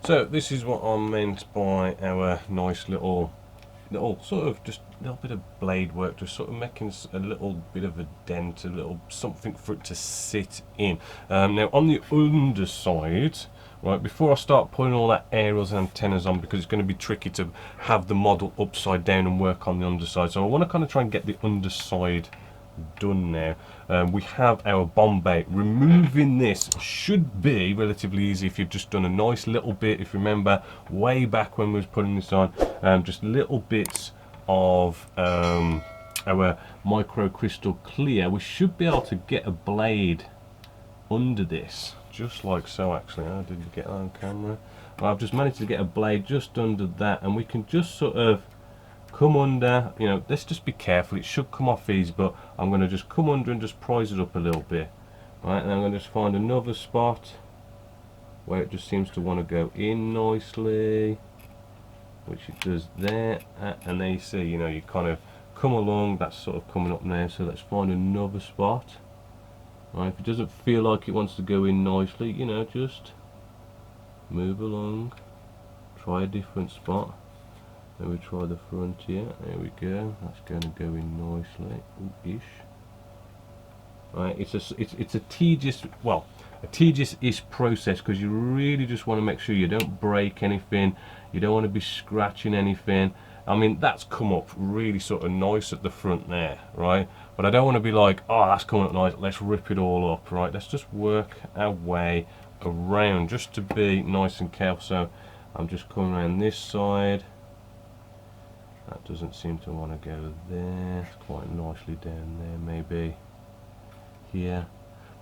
So this is what I meant by our nice little sort of just a little bit of blade work, just sort of making a little bit of a dent, a little something for it to sit in. Now on the underside, right, before I start putting all that aerials and antennas on, because it's going to be tricky to have the model upside down and work on the underside, so I want to kind of try and get the underside done now. We have our Bombay. Removing this should be relatively easy if you've just done a nice little bit. If you remember way back when we was putting this on, just little bits of our micro crystal clear, we should be able to get a blade under this, just like so. Actually, I didn't get that on camera. I've just managed to get a blade just under that, and we can just sort of come under, you know, let's just be careful, it should come off easy, but I'm going to just come under and just prise it up a little bit, right, and I'm going to just find another spot where it just seems to want to go in nicely, which it does there, and there you see, you know, you kind of come along, that's sort of coming up now, so let's find another spot, right, if it doesn't feel like it wants to go in nicely, you know, just move along, try a different spot. Then we try the front here, there we go, that's going to go in nicely, ish. Right, it's a tedious, well, a tedious-ish process, because you really just want to make sure you don't break anything, you don't want to be scratching anything. I mean, that's come up really sort of nice at the front there, right, but I don't want to be like, oh, that's coming up nice, let's rip it all up, right, let's just work our way around just to be nice and careful. So I'm just coming around this side. That doesn't seem to want to go there. It's quite nicely down there, maybe here.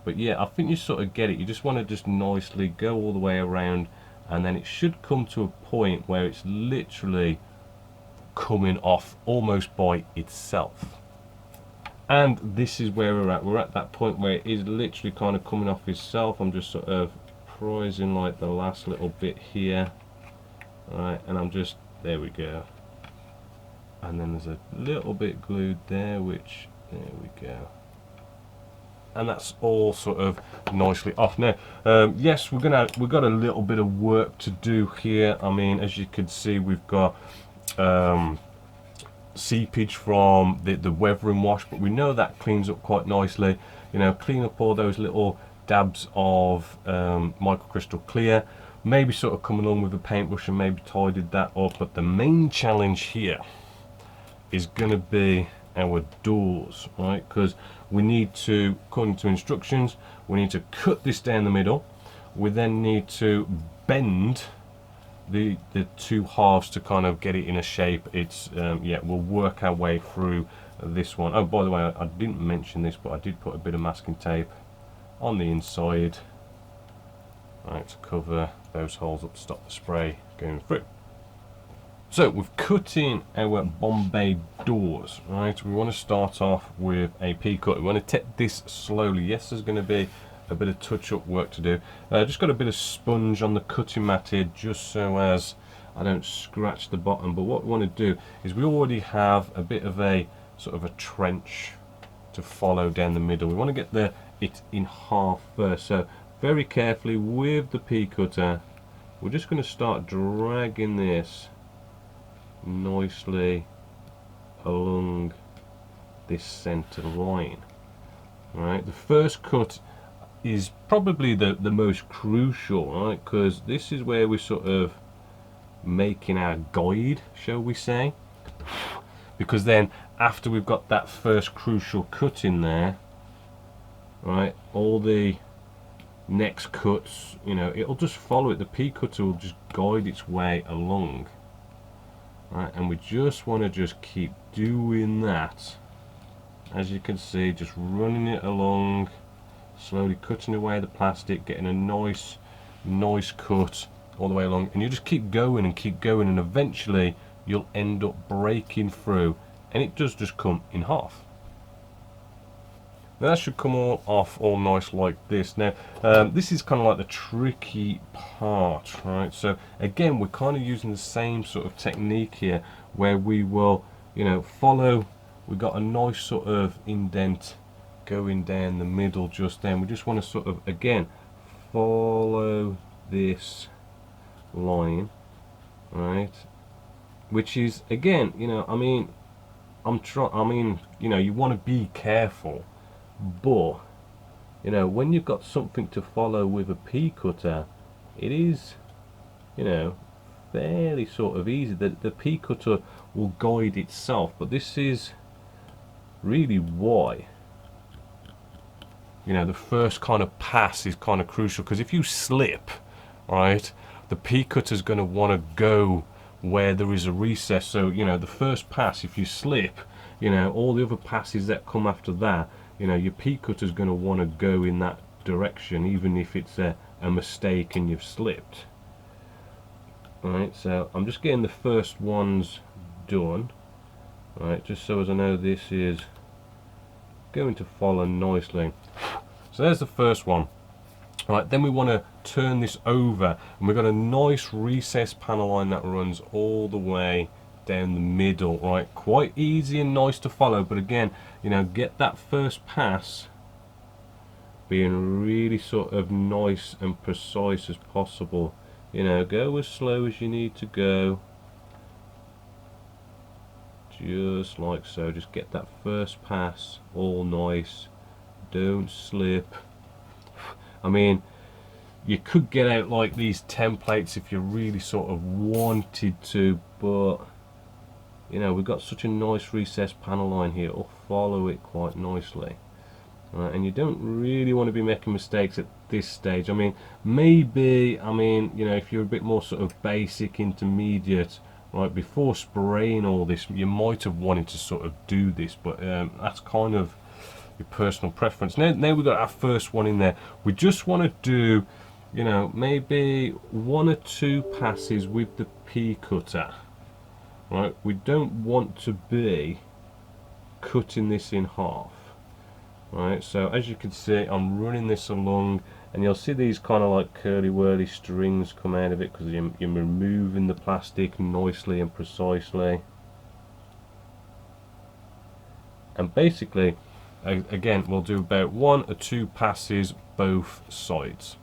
But yeah, I think you sort of get it. You just want to just nicely go all the way around, and then it should come to a point where it's literally coming off almost by itself. And this is where we're at. We're at that point where it is literally kind of coming off itself. I'm just sort of prising like the last little bit here. Alright, and I'm just, there we go. And then there's a little bit glued there, which, there we go, and that's all sort of nicely off now. Yes, we've got a little bit of work to do here. I mean, as you can see, we've got seepage from the weathering wash, but we know that cleans up quite nicely. You know, clean up all those little dabs of microcrystal clear, maybe sort of come along with the paintbrush and maybe tidied that up. But the main challenge here is going to be our doors, right, because we need to, according to instructions, we need to cut this down the middle. We then need to bend the two halves to kind of get it in a shape. It's yeah, we'll work our way through this one. Oh, by the way, I didn't mention this, but I did put a bit of masking tape on the inside, right, to cover those holes up to stop the spray going through. So we've cut in our Bombay doors, right? We want to start off with a P-cut. We want to take this slowly. Yes, there's going to be a bit of touch-up work to do. Just got a bit of sponge on the cutting mat here, just so as I don't scratch the bottom. But what we want to do is we already have a bit of a sort of a trench to follow down the middle. We want to get it in half first. So very carefully with the P-cutter, we're just going to start dragging this nicely along this center line. Right, the first cut is probably the most crucial, right, because this is where we're sort of making our guide, shall we say, because then after we've got that first crucial cut in there, right, all the next cuts, you know, it'll just follow it. The P-cutter will just guide its way along. Right, and we just want to just keep doing that. As you can see, just running it along, slowly cutting away the plastic, getting a nice cut all the way along, and you just keep going, and eventually you'll end up breaking through, and it does just come in half. Now that should come all off all nice like this. Now this is kind of like the tricky part, right? So again, we're kind of using the same sort of technique here, where we will, you know, follow. We've got a nice sort of indent going down the middle just then. We just want to sort of, again, follow this line, right? Which is, again, you know, I mean, you know, you want to be careful, but you know, when you've got something to follow with a pea cutter, it is, you know, fairly sort of easy. The pea cutter will guide itself, but this is really why, you know, the first kind of pass is kind of crucial, because if you slip, right, the pea cutter is going to want to go where there is a recess. So, you know, the first pass, if you slip, you know, all the other passes that come after that, you know, your pea cutter is going to want to go in that direction, even if it's a mistake and you've slipped. Right, so I'm just getting the first ones done, right, just so as I know this is going to follow nicely. So there's the first one. Right, then we want to turn this over, and we've got a nice recess panel line that runs all the way down the middle, right? Quite easy and nice to follow, but again, you know, get that first pass being really sort of nice and precise as possible. You know, go as slow as you need to go, just like so. Just get that first pass all nice, don't slip. I mean, you could get out like these templates if you really sort of wanted to, but you know, we've got such a nice recess panel line here, it'll follow it quite nicely. Right, and you don't really want to be making mistakes at this stage. I mean, maybe, I mean, you know, if you're a bit more sort of basic, intermediate, right, before spraying all this, you might have wanted to sort of do this, but that's kind of your personal preference. Now we've got our first one in there. We just want to do, you know, maybe 1 or 2 passes with the pea cutter. Right, we don't want to be cutting this in half. Right, so as you can see, I'm running this along, and you'll see these kind of like curly whirly strings come out of it because you're removing the plastic nicely and precisely. And basically, again, we'll do about 1 or 2 passes both sides.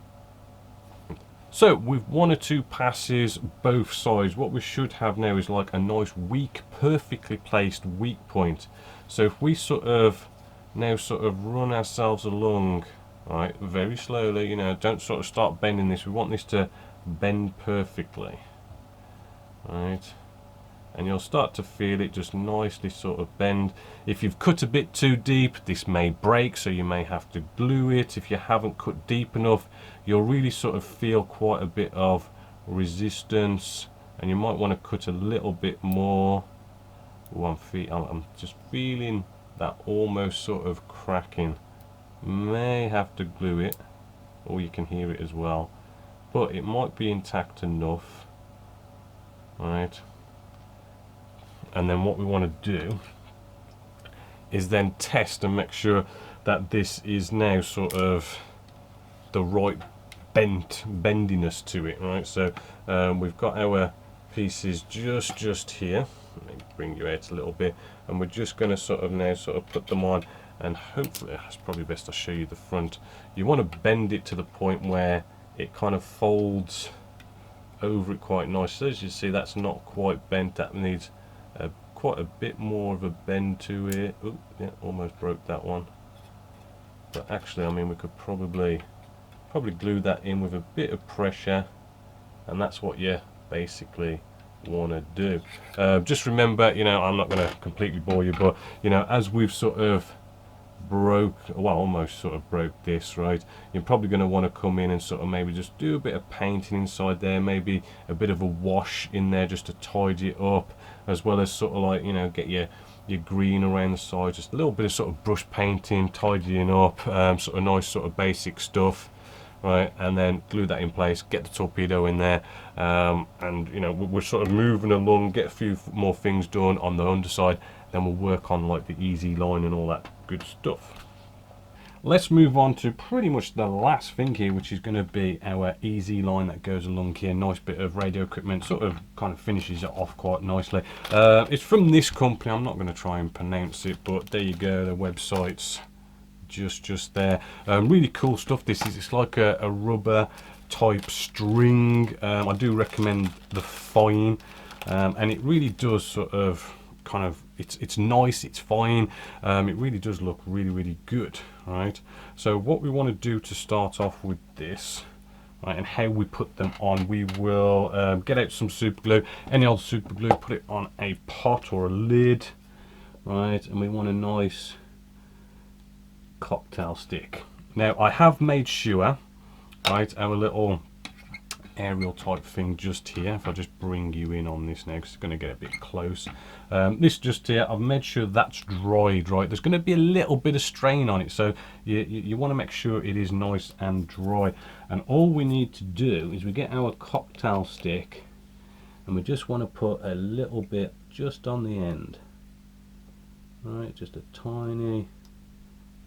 So with 1 or 2 passes both sides, what we should have now is like a nice weak, perfectly placed weak point. So if we sort of now sort of run ourselves along, right, very slowly, you know, don't sort of start bending this. We want this to bend perfectly, right, and you'll start to feel it just nicely sort of bend. If you've cut a bit too deep, this may break, so you may have to glue it. If you haven't cut deep enough, you'll really sort of feel quite a bit of resistance, and you might want to cut a little bit more. Oh, I'm just feeling that almost sort of cracking. May have to glue it, or you can hear it as well, but it might be intact enough. Right, and then what we want to do is then test and make sure that this is now sort of the right bendiness to it. Right, so we've got our pieces just here. Let me bring you out a little bit, and we're just going to sort of now sort of put them on, and hopefully it's probably best I show you the front. You want to bend it to the point where it kind of folds over it quite nicely. As you see, that's not quite bent, that needs quite a bit more of a bend to it. Ooh, yeah, almost broke that one, but actually, I mean, we could probably glue that in with a bit of pressure, and that's what you basically want to do. Just remember, you know, I'm not going to completely bore you, but you know, as we've sort of almost sort of broke this, right, you're probably going to want to come in and sort of maybe just do a bit of painting inside there, maybe a bit of a wash in there just to tidy it up, as well as sort of like, you know, get your green around the side, just a little bit of sort of brush painting, tidying up, sort of nice sort of basic stuff. Right, and then glue that in place, get the torpedo in there, and you know, we're sort of moving along, get a few more things done on the underside, then we'll work on like the easy line and all that good stuff. Let's move on to pretty much the last thing here, which is going to be our easy line that goes along here. Nice bit of radio equipment, sort of kind of finishes it off quite nicely. It's from this company, I'm not going to try and pronounce it, but there you go, the website's just there. Really cool stuff. This is, it's like a rubber type string. I do recommend the fine, and it really does sort of kind of, it's nice, it's fine, it really does look really good, right? So what we want to do to start off with this, right, and how we put them on, we will get out some super glue, any old super glue, put it on a pot or a lid, right, and we want a nice cocktail stick. Now I have made sure, right, our little aerial type thing just here, if I just bring you in on this now because it's going to get a bit close, this just here, I've made sure that's dried, right? There's going to be a little bit of strain on it, so you want to make sure it is nice and dry. And all we need to do is we get our cocktail stick and we just want to put a little bit just on the end, right, just a tiny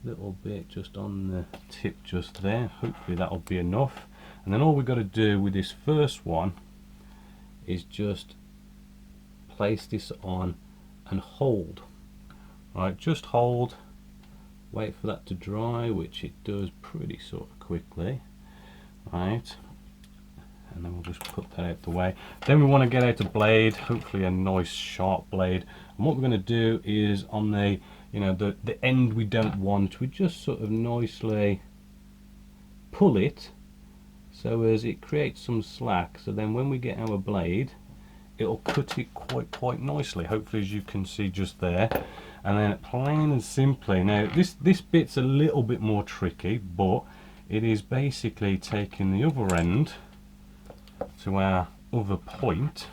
little bit just on the tip just there. Hopefully that'll be enough. And then all we've got to do with this first one is just place this on and hold, right, just hold, wait for that to dry, which it does pretty sort of quickly, right, and then we'll just put that out the way. Then we want to get out a blade, hopefully a nice sharp blade, and what we're going to do is on the, you know, the end we don't want, we just sort of nicely pull it so as it creates some slack, so then when we get our blade it'll cut it quite nicely, hopefully, as you can see just there. And then plain and simply, now this bit's a little bit more tricky, but it is basically taking the other end to our other point,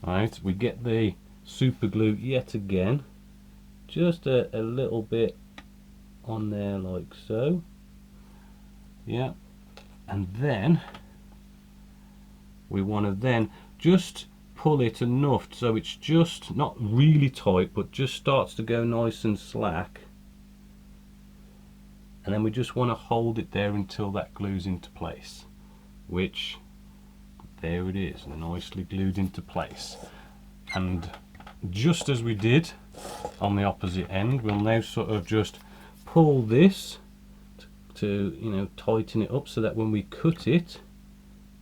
right, we get the super glue yet again, just a little bit on there like so, yeah, and then we want to then just pull it enough so it's just not really tight but just starts to go nice and slack, and then we just want to hold it there until that glues into place, which there it is, nicely glued into place. And just as we did on the opposite end, we'll now sort of just pull this to, you know, tighten it up so that when we cut it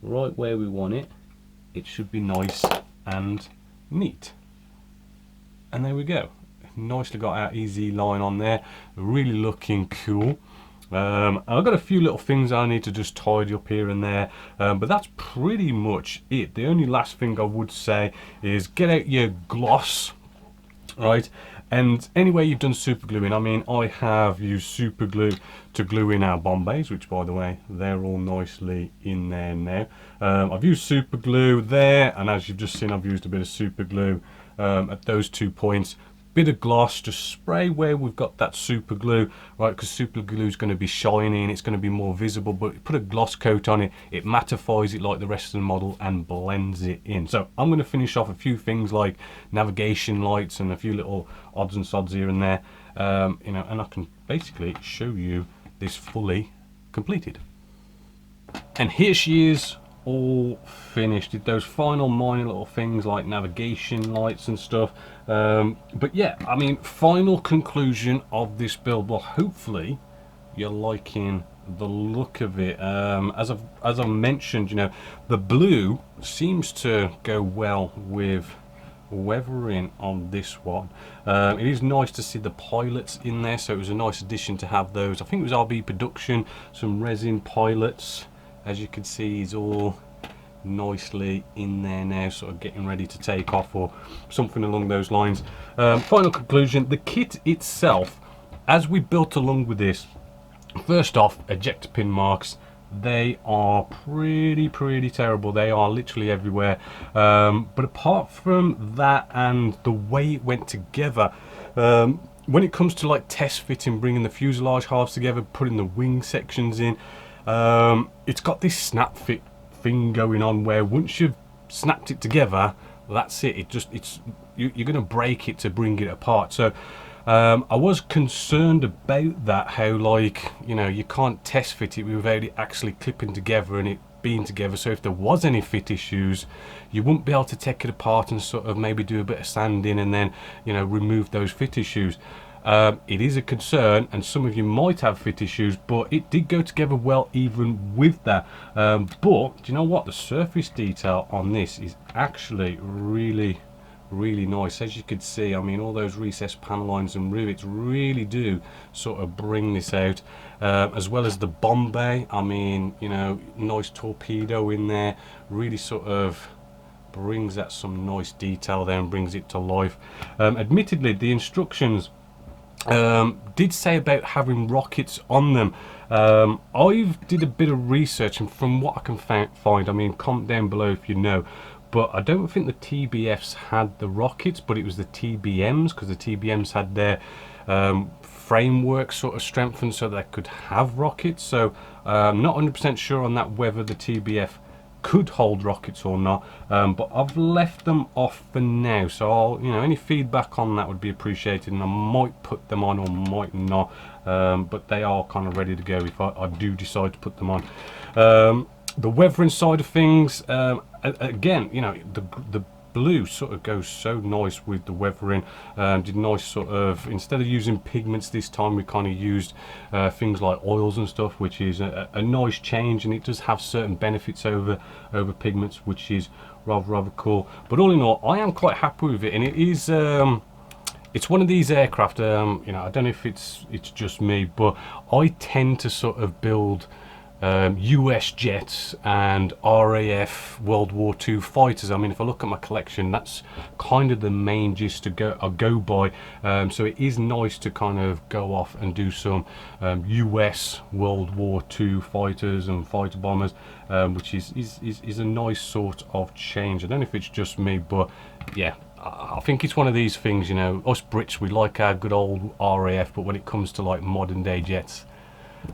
right where we want it, it should be nice and neat. And there we go, nicely got our easy line on there, really looking cool. I've got a few little things I need to just tidy up here and there, but that's pretty much it. The only last thing I would say is get out your gloss, right, and anywhere you've done super gluing. I mean, I have used super glue to glue in our bombays, which by the way, they're all nicely in there now. I've used super glue there, and as you've just seen, I've used a bit of super glue at those 2 points. Bit of gloss, just spray where we've got that super glue, right, because super glue is going to be shiny and it's going to be more visible, but put a gloss coat on it, it mattifies it like the rest of the model and blends it in. So I'm going to finish off a few things like navigation lights and a few little odds and sods here and there, you know, and I can basically show you this fully completed. And here she is, all finished. Did those final minor little things like navigation lights and stuff, but yeah, I mean, final conclusion of this build, well, hopefully you're liking the look of it. As I've mentioned, you know, the blue seems to go well with weathering on this one. It is nice to see the pilots in there, so it was a nice addition to have those. I think it was RB Production, some resin pilots. As you can see, he's all nicely in there now, sort of getting ready to take off or something along those lines. Final conclusion, the kit itself, as we built along with this, first off, ejector pin marks, they are pretty terrible. They are literally everywhere, but apart from that and the way it went together, when it comes to like test fitting, bringing the fuselage halves together, putting the wing sections in, it's got this snap fit thing going on where once you've snapped it together, that's it. You're going to break it to bring it apart. So I was concerned about that, how, like, you know, you can't test fit it without it actually clipping together and it being together. So if there was any fit issues, you wouldn't be able to take it apart and sort of maybe do a bit of sanding and then, you know, remove those fit issues. It is a concern, and some of you might have fit issues, but it did go together well even with that. But do you know what? The surface detail on this is actually really nice. As you could see, I mean, all those recessed panel lines and rivets really do sort of bring this out, as well as the bombay. I mean, you know, nice torpedo in there, really sort of brings that some nice detail there and brings it to life. Admittedly, the instructions did say about having rockets on them. I've did a bit of research, and from what I can find, I mean, comment down below if you know, but I don't think the TBFs had the rockets, but it was the TBMs, because the TBMs had their framework sort of strengthened so they could have rockets. So I'm not 100% sure on that whether the TBF could hold rockets or not, but I've left them off for now. So I'll, you know, any feedback on that would be appreciated, and I might put them on or might not, but they are kind of ready to go if I do decide to put them on. The weathering side of things, again, you know, the blue sort of goes so nice with the weathering. Did nice sort of, instead of using pigments this time, we kind of used things like oils and stuff, which is a nice change, and it does have certain benefits over pigments, which is rather cool. But all in all, I am quite happy with it, and it is it's one of these aircraft, you know, I don't know if it's just me, but I tend to sort of build US jets and RAF World War II fighters. I mean, if I look at my collection, that's kind of the main gist to go by. So it is nice to kind of go off and do some US World War II fighters and fighter bombers, which is a nice sort of change. I don't know if it's just me, but yeah, I think it's one of these things, you know, us Brits, we like our good old RAF, but when it comes to like modern day jets,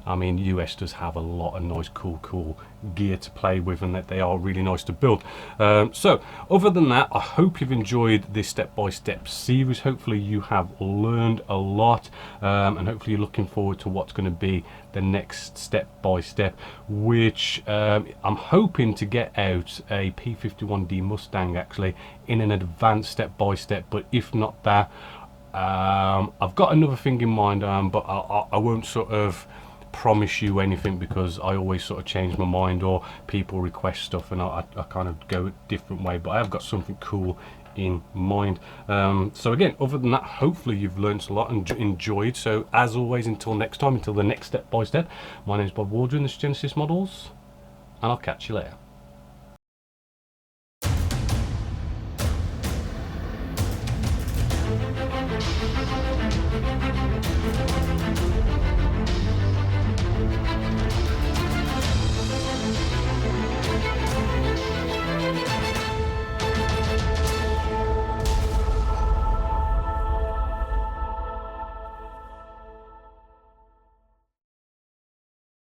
I mean, US does have a lot of nice cool gear to play with, and that they are really nice to build. So other than that, I hope you've enjoyed this step-by-step series. Hopefully you have learned a lot, and hopefully you're looking forward to what's going to be the next step-by-step, which I'm hoping to get out a P51D Mustang actually in an advanced step-by-step, but if not that, I've got another thing in mind, but I won't sort of promise you anything, because I always sort of change my mind, or people request stuff and I kind of go a different way, but I have got something cool in mind. So again, other than that, hopefully you've learned a lot and enjoyed. So as always, until next time, until the next step by step, my name is Bob Waldron, this is Genesis Models, and I'll catch you later.